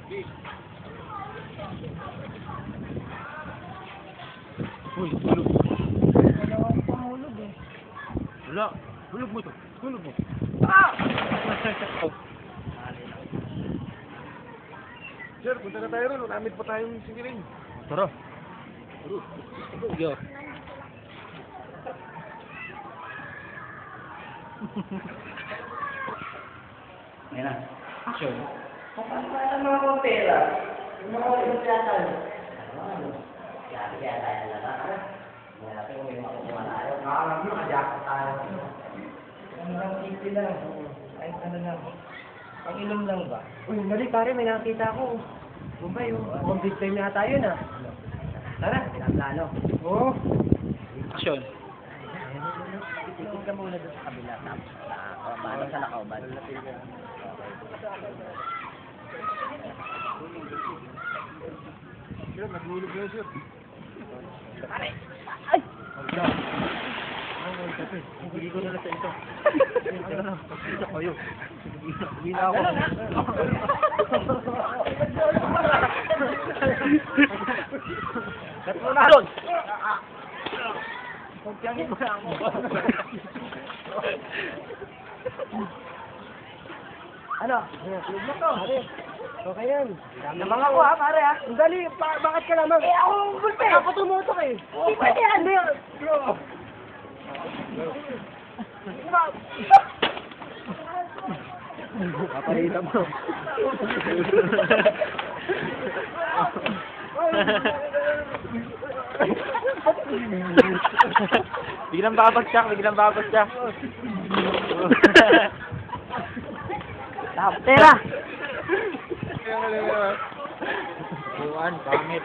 Uy, tulog. Wala akong pangulog eh. Wala. Tulog mo to. Tulog mo. Ah! Sir, punta na tayo ron. Namit pa tayong singiling. Tara. Yo. Ayan na. Action. Paano mga akong pera? Yung mga ilusyatan. Ano? Kaya tayo lalaki. Malaki kung may makukuha tayo. Nakakarap mo, kajakot tayo. Ano lang, simple lang. Kahit ano lang. Pang-ilom lang ba? Uy, mali pare, may nakita ko. Bumbay, mukhang big time yata yun ah. Tara. Pinaplano. Oo. Action. Titigil ka muna doon sa kabila. Tapos sa nakauban. Sir, naghulog na sir. Hindi ko na sa ito. Ito na. Ito kayo. Hindi na ako. Kat mo na doon. Pagkangin mo na ako. Ano? Tulog na to. Okay yan. Namang ako ha, pare ha. Dali, bakit ka naman? Eh ako, gulpe. Ako tumutok eh. Hindi pwede yan. Hindi. Bro. Papalita mo. Biglang babagsak, biglang babagsak. Tera. Buwan, pangit.